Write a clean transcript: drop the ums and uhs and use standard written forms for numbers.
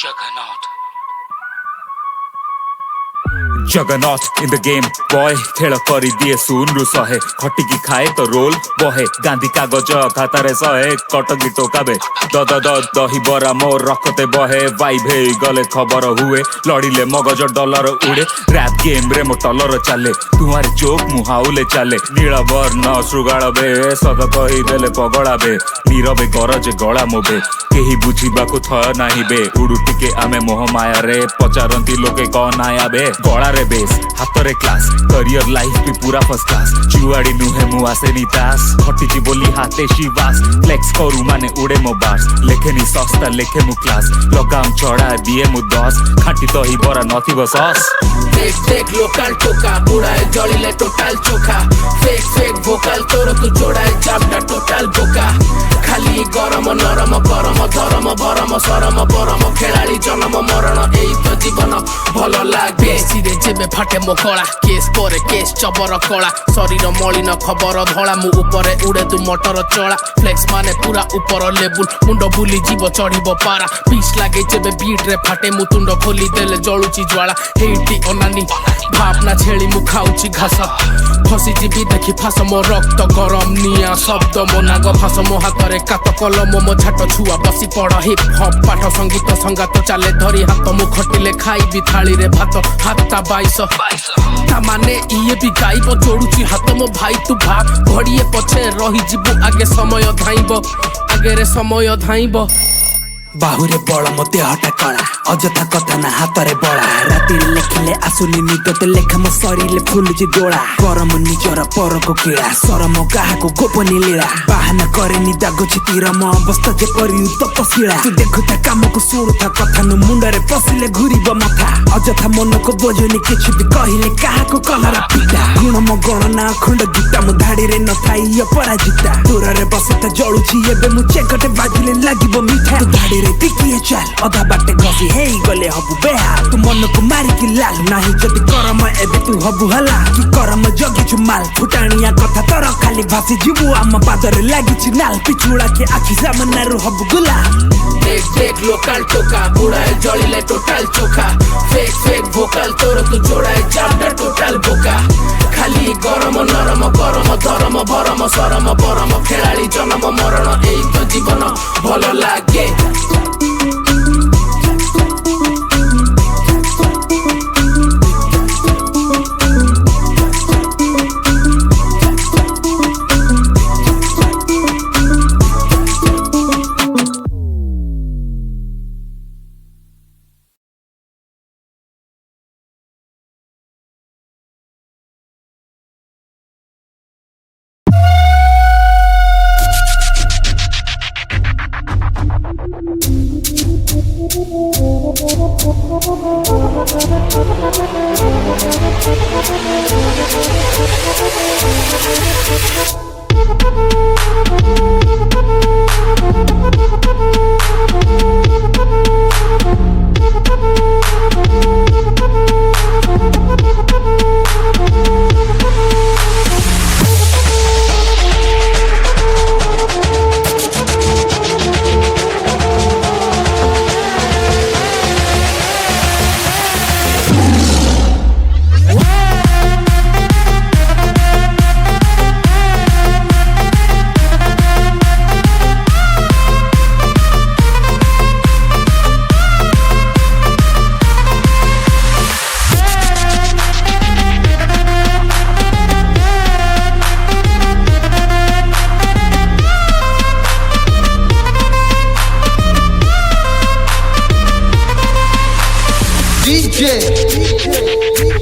Juggernaut. Jagannath in the game boy खेल करी दिए शून्रु शहे खटिकी खाए तो रोल बहे गांधी कागज खातारे शहे कटकी टोकाबे द द द दही बरा मोर रखते बहे वाइब हे गले खबर हुए लड़िले मगज डॉलर उड़े रैप गेम रे मो टलर चाले तुम्हारे चोक मुहाउले चाले नील वर्ण श्रुगाल बे सत कही देले पगड़ा बे नीरबे गरजे गला मोबे केही बुझिबाकु थय नाही बे उडु टिके आमे मोह माया रे पचारंती लोके कौन आया बे गला रे बेस हातरे क्लास करियर लाइफ भी पूरा फर्स्ट क्लास जुआड़ी नुहे मु आसे नी तास खटिची बोली हाते शिवास फ्लेक्स करू माने उड़े मो बास लेखेनी सस्ता लेखे मु क्लास लगाम चढ़ा दिए मु 10 खाटी तो ही बरा नथिबो सस देख देख लोकल टोका बुड़ाए जड़िले टोटल चोखा फेक फेक भोकाल तोर तू जोड़ाए चापटा टोटल बोका खाली गरम नरम गरम धरम भरम सरम परम खेलाड़ी जन्म मरण एई तो जीवन भल लागे सिरे जेबे फाटे मो कला केस परे केस चबर कला शरीर मलिन खबर धला मु उपरे उड़े तू मोटर चला फ्लेक्स माने पूरा ऊपर लेवल मुंड भूली जीव चढ़िबो पारा पीस लागे जेबे बीट रे फाटे मु तुंड खोली देले जळुची ज्वाला हेटी अनानी भावना छेली मु खाउची घास फसी जीवी देखी फास मो रक्त गरम निया शब्द मो नाग फास मो हातरे कात कलम मो झाट छुआ बसी पड़ हिप हप पाठ संगीत संगात चाले धरी हाथ मु खटिले खाइबी थाली रे भात हाता 22 ता माने इए भी गाइबो जोड़ुची हाथ मो भाई तू भाग घड़िए पछे रही जीवु आगे समय धाइबो आगे रे समय धाइबो बाहुरे बड़ मते हटा कला अजथा कथा ना हातरे बड़ा राति लेखिले आसुनी निद तो लेखा मो शरीर फुलुची डोला करम निजर परको कीड़ा शरम काहाको गोपनी लीला बाहाना करे नि दागुची तीर म अवस्था जे परि तपशिला तू देखुता कामको सुरुता कथा नु मुंडरे पसिले घुरिब मथा अजथा मनको बोझनी किछ भी कहिले काहाको कलरा पिटा गुण म गणना खंड गीता मु धाडी रे नथाई अपराजिता दूर रे बसता जळुची एबे मु चेकटे बाजिले लागिबो मिठा तू धाडी रे टिकिए चाल अधा बाटे घसी हेई गले हबु बेहाल तू मन को मारी कि लाल नाही जति करम एबे तू हबु हला कि करम जगी छु माल फुटाणिया कथा तर खाली भासी जीवु आम पादर लागि छि नाल पिछुड़ा के आखि सामने रु हबु गुला देख देख लोकल टोका बुड़ाए जड़िले टोटल चोखा फेक फेक भोकाल तोर तू जोड़ाए चापटा टोटल बोका खाली गरम नरम गरम धरम भरम सरम परम खेलाड़ी जन्म मरण एई तो जीवन भल लागे DJ